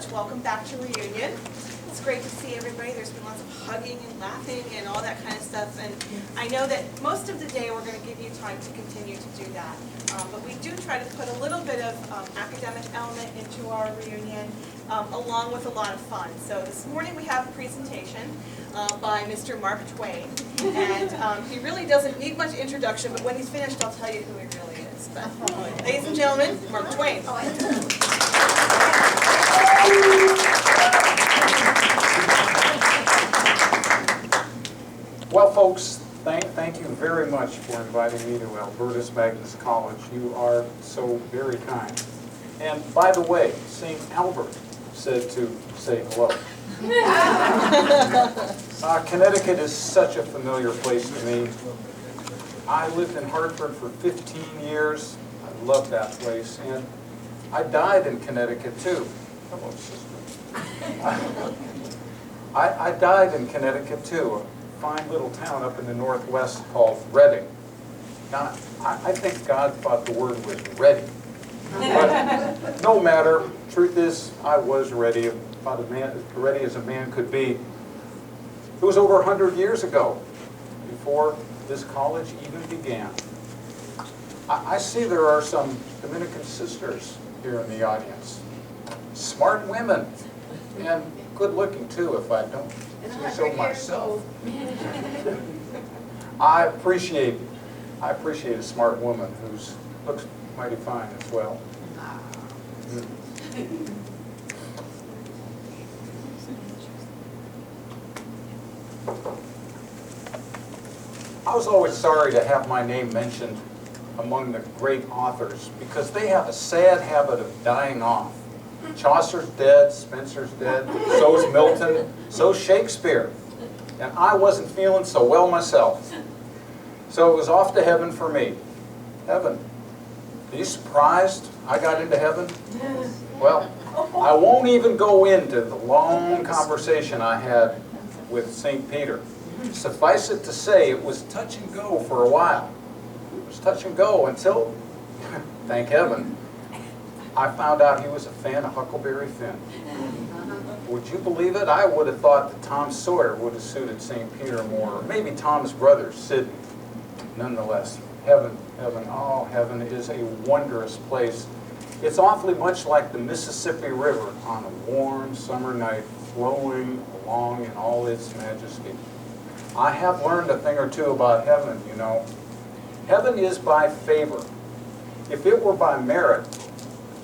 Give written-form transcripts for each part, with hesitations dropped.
much. Welcome back to Reunion. It's great to see everybody. There's been lots of hugging and laughing and all that kind of stuff. And I know that most of the day we're going to give you time to continue to do that. But we do try to put a little bit of academic element into our reunion, along with a lot of fun. So this morning we have a presentation by Mr. Mark Twain. And he really doesn't need much introduction, but when he's finished I'll tell you who he really is. But, ladies and gentlemen, Mark Twain. Well, folks, thank you very much for inviting me to Albertus Magnus College. You are so very kind. And by the way, St. Albert said to say hello. Connecticut is such a familiar place to me. I lived in Hartford for 15 years. I love that place. And I died in Connecticut, too. Hello, sister. I died in Connecticut, too. A fine little town up in the northwest called Reading. Now, I think God thought the word was ready. But no matter. Truth is, I was ready, about as ready as a man could be. It was over 100 years ago, before this college even began. I see there are some Dominican sisters here in the audience. Smart women, and good looking too, if I don't say so myself. I appreciate a smart woman who looks mighty fine as well. I was always sorry to have my name mentioned among the great authors because they have a sad habit of dying off. Chaucer's dead, Spencer's dead, so's Milton, so's Shakespeare. And I wasn't feeling so well myself. So it was off to heaven for me. Heaven. Are you surprised I got into heaven? Well, I won't even go into the long conversation I had with St. Peter. Suffice it to say, it was touch and go for a while. It was touch and go until, thank heaven, I found out he was a fan of Huckleberry Finn. Would you believe it? I would have thought that Tom Sawyer would have suited St. Peter more, or maybe Tom's brother, Sidney. Nonetheless, heaven, oh, heaven is a wondrous place. It's awfully much like the Mississippi River on a warm summer night, flowing along in all its majesty. I have learned a thing or two about heaven, you know. Heaven is by favor. If it were by merit,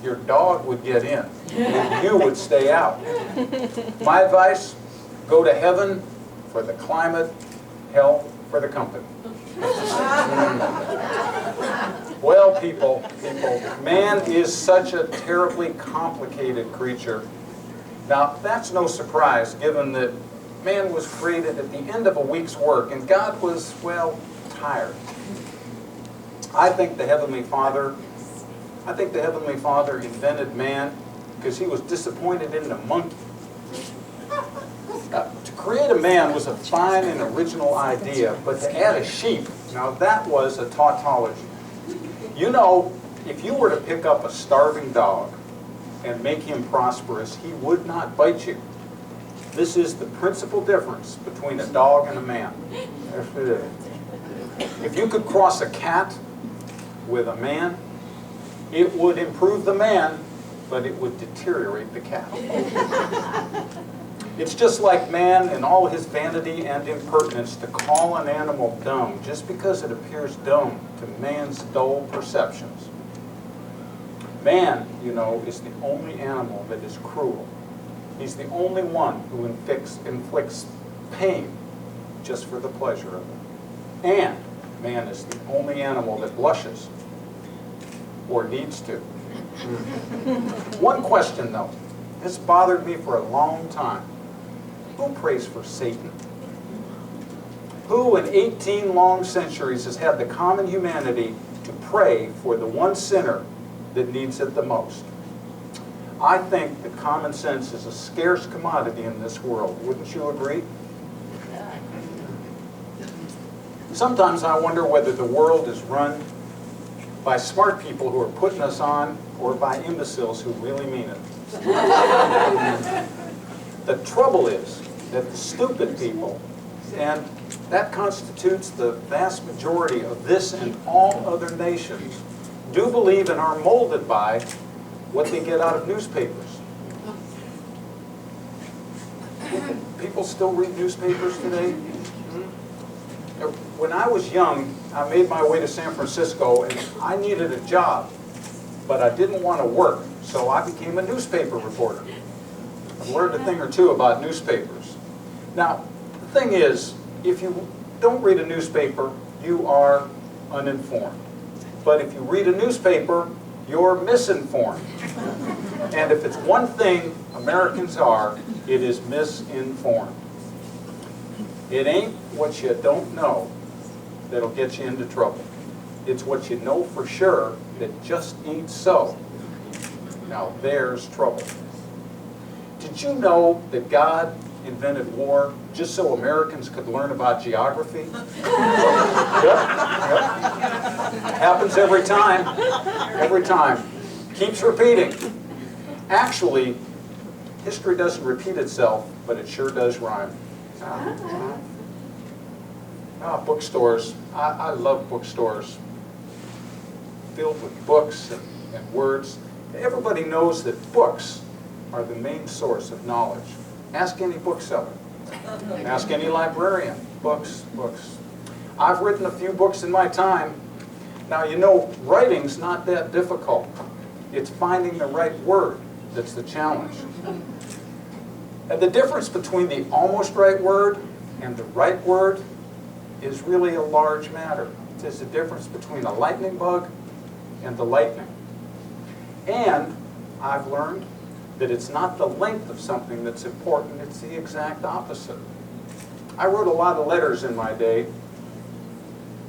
your dog would get in, and you would stay out. My advice, go to heaven for the climate, hell for the company. Well, people, man is such a terribly complicated creature. Now, that's no surprise, given that man was created at the end of a week's work, and God was, well, tired. I think the Heavenly Father invented man because he was disappointed in the monkey. To create a man was a fine and original idea, but to add a sheep, now that was a tautology. You know, if you were to pick up a starving dog and make him prosperous, he would not bite you. This is the principal difference between a dog and a man. Yes, it is. If you could cross a cat with a man, it would improve the man, but it would deteriorate the cat. It's just like man in all his vanity and impertinence to call an animal dumb just because it appears dumb to man's dull perceptions. Man, you know, is the only animal that is cruel. He's the only one who inflicts pain just for the pleasure of it. And man is the only animal that blushes, or needs to. One question, though, this bothered me for a long time. Who prays for Satan? Who in 18 long centuries has had the common humanity to pray for the one sinner that needs it the most? I think that common sense is a scarce commodity in this world. Wouldn't you agree? Sometimes I wonder whether the world is run by smart people who are putting us on or by imbeciles who really mean it. The trouble is that the stupid people, and that constitutes the vast majority of this and all other nations, do believe and are molded by what they get out of newspapers. People still read newspapers today? When I was young, I made my way to San Francisco and I needed a job, but I didn't want to work, so I became a newspaper reporter. I've learned a thing or two about newspapers. Now, the thing is, if you don't read a newspaper, you are uninformed. But if you read a newspaper, you're misinformed. And if it's one thing Americans are, it is misinformed. It ain't what you don't know that'll get you into trouble. It's what you know for sure that just ain't so. Now there's trouble. Did you know that God invented war just so Americans could learn about geography? Yep. Happens every time. Every time. Keeps repeating. Actually, history doesn't repeat itself, but it sure does rhyme. Bookstores. I love bookstores. Filled with books and words. Everybody knows that books are the main source of knowledge. Ask any bookseller. Ask any librarian. Books, books. I've written a few books in my time. Now, you know, writing's not that difficult. It's finding the right word that's the challenge. And the difference between the almost right word and the right word is really a large matter. It's the difference between a lightning bug and the lightning. And I've learned that it's not the length of something that's important, it's the exact opposite. I wrote a lot of letters in my day.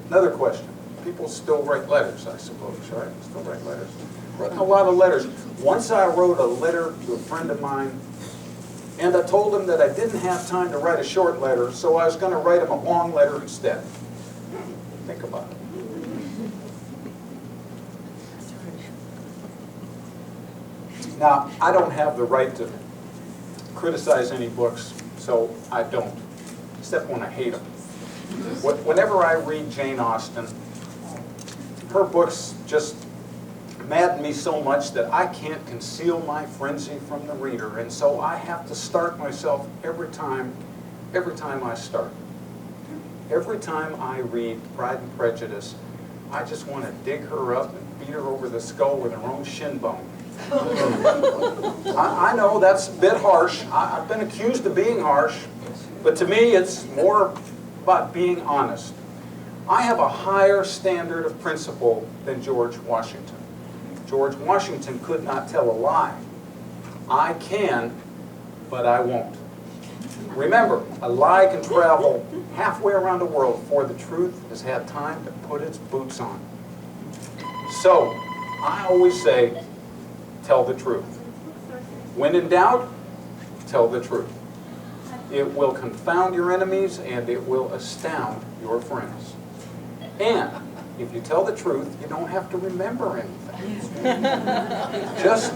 Another question. People still write letters, I suppose, right? Still write letters. Wrote a lot of letters. Once I wrote a letter to a friend of mine, and I told him that I didn't have time to write a short letter, so I was going to write him a long letter instead. Think about it. Now, I don't have the right to criticize any books, so I don't, except when I hate them. Whenever I read Jane Austen, her books just madden me so much that I can't conceal my frenzy from the reader, and so I have to start myself every time I start. Every time I read Pride and Prejudice, I just want to dig her up and beat her over the skull with her own shin bone. I know that's a bit harsh. I've been accused of being harsh, but to me it's more about being honest. I have a higher standard of principle than George Washington. George Washington could not tell a lie. I can, but I won't. Remember, a lie can travel halfway around the world before the truth has had time to put its boots on. So, I always say, tell the truth. When in doubt, tell the truth. It will confound your enemies and it will astound your friends. And if you tell the truth, you don't have to remember anything. Just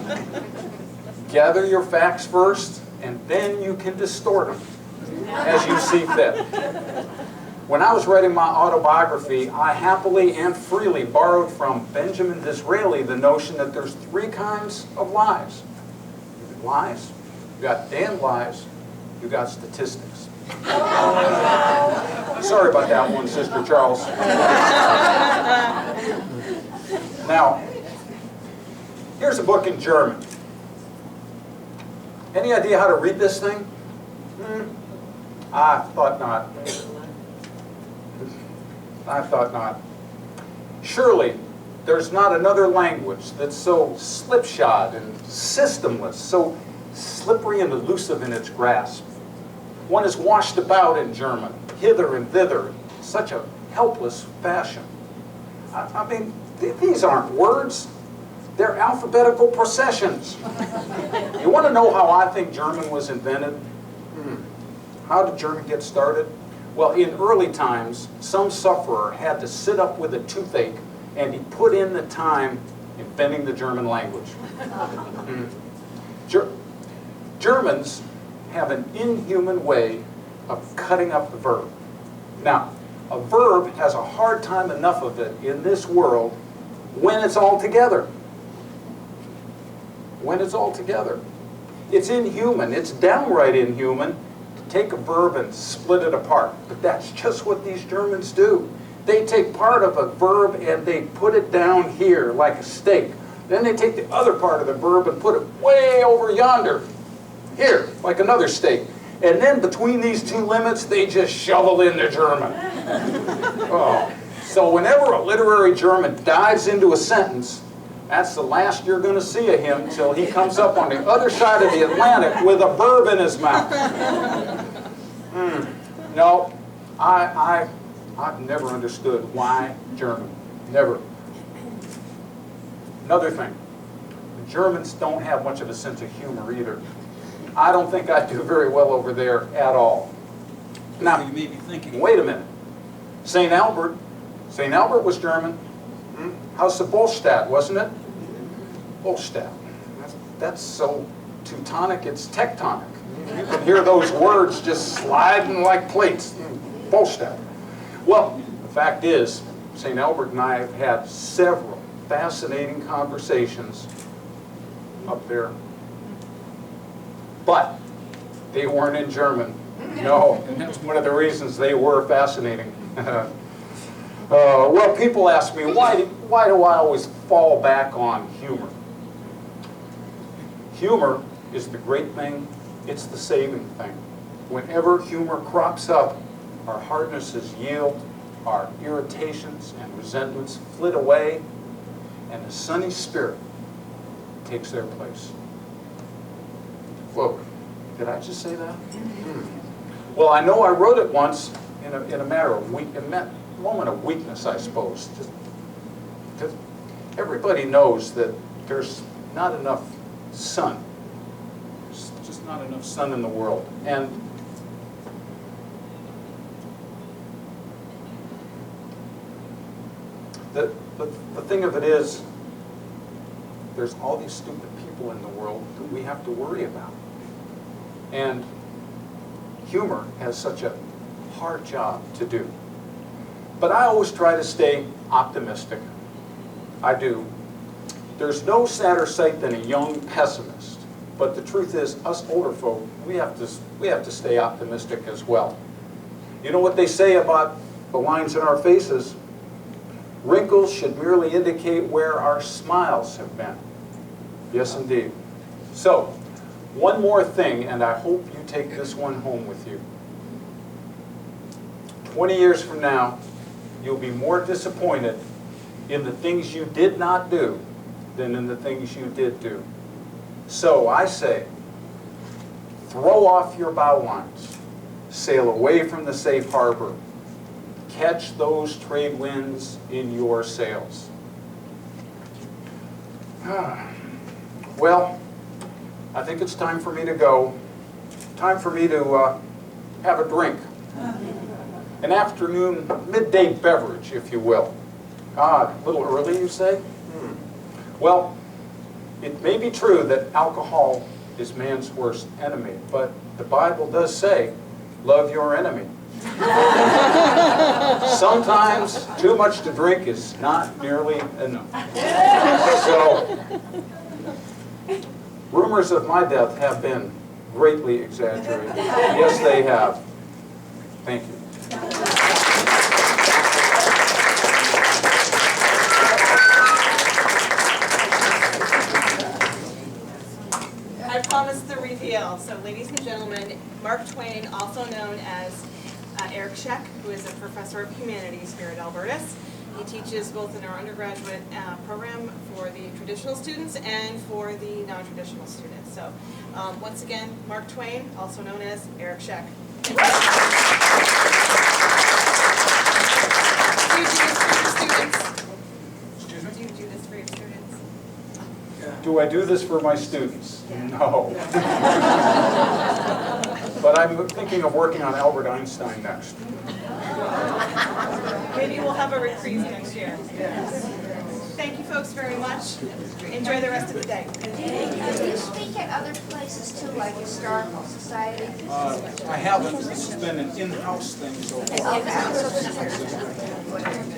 gather your facts first, and then you can distort them as you see fit. When I was writing my autobiography, I happily and freely borrowed from Benjamin Disraeli the notion that there's 3 kinds of lies. You got lies, you got damn lies, you got statistics. Sorry about that one, Sister Charles. Now, here's a book in German. Any idea how to read this thing? I thought not. I thought not. Surely, there's not another language that's so slipshod and systemless, so slippery and elusive in its grasp. One is washed about in German, hither and thither, in such a helpless fashion. I mean, these aren't words. They're alphabetical processions. You want to know how I think German was invented? How did German get started? Well, in early times, some sufferer had to sit up with a toothache, and he put in the time inventing the German language. Germans have an inhuman way of cutting up the verb. Now, a verb has a hard time enough of it in this world when it's all together. When it's all together. It's inhuman, it's downright inhuman to take a verb and split it apart. But that's just what these Germans do. They take part of a verb and they put it down here like a steak. Then they take the other part of the verb and put it way over yonder, here, like another steak. And then between these two limits, they just shovel in the German. Oh. So whenever a literary German dives into a sentence, that's the last you're going to see of him till he comes up on the other side of the Atlantic with a verb in his mouth. No, I've never understood why German. Never. Another thing, the Germans don't have much of a sense of humor either. I don't think I do very well over there at all. Now, you may be thinking, wait a minute. St. Albert was German. House of Bollstadt, wasn't it? Bollstadt. That's so Teutonic, it's tectonic. You can hear those words just sliding like plates. Bollstadt. Well, the fact is, St. Albert and I have had several fascinating conversations up there. But they weren't in German. No, and that's one of the reasons they were fascinating. Well, people ask me, why do I always fall back on humor? Humor is the great thing. It's the saving thing. Whenever humor crops up, our hardnesses yield, our irritations and resentments flit away, and the sunny spirit takes their place. Whoa, did I just say that? Well, I know I wrote it once in a matter of moment of weakness, I suppose. Just because everybody knows that there's not enough sun. There's just not enough sun in the world. And the thing of it is, there's all these stupid people in the world that we have to worry about. And humor has such a hard job to do. But I always try to stay optimistic. I do. There's no sadder sight than a young pessimist. But the truth is, us older folk, we have to stay optimistic as well. You know what they say about the lines in our faces? Wrinkles should merely indicate where our smiles have been. Yes, indeed. So, one more thing, and I hope you take this one home with you. 20 years from now, you'll be more disappointed in the things you did not do than in the things you did do. So I say, throw off your bow lines, sail away from the safe harbor, catch those trade winds in your sails. Well, I think it's time for me to go. Time for me to have a drink. An afternoon, midday beverage, if you will. A little early, you say? Well, it may be true that alcohol is man's worst enemy, but the Bible does say, love your enemy. Sometimes too much to drink is not nearly enough. So, rumors of my death have been greatly exaggerated. Yes, they have. Thank you. I promised the reveal. So, ladies and gentlemen, Mark Twain, also known as Eric Scheck, who is a professor of humanities here at Albertus. He teaches both in our undergraduate program for the traditional students and for the non-traditional students. So, once again, Mark Twain, also known as Eric Scheck. Do you do this for your students? Excuse me? Do you do this for your students? Do I do this for my students? No. But I'm thinking of working on Albert Einstein next. Maybe we'll have a reprise next year. thank you folks very much. Enjoy the rest of the day. Do you speak at other places too, like Historical Society? I haven't, this has been an in-house thing so far.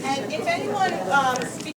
And if anyone